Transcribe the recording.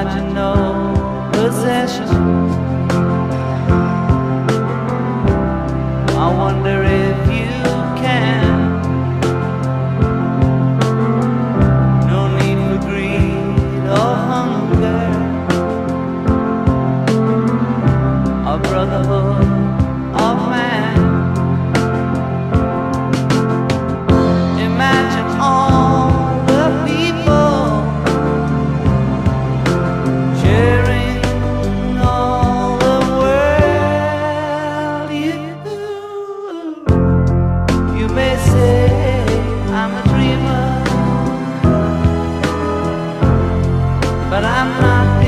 imagine no possession. I wonder if you can. No need for greed or hunger, a brotherhood of man. Imagine all the people sharing all the world. You may say I'm a dreamer, but I'm not.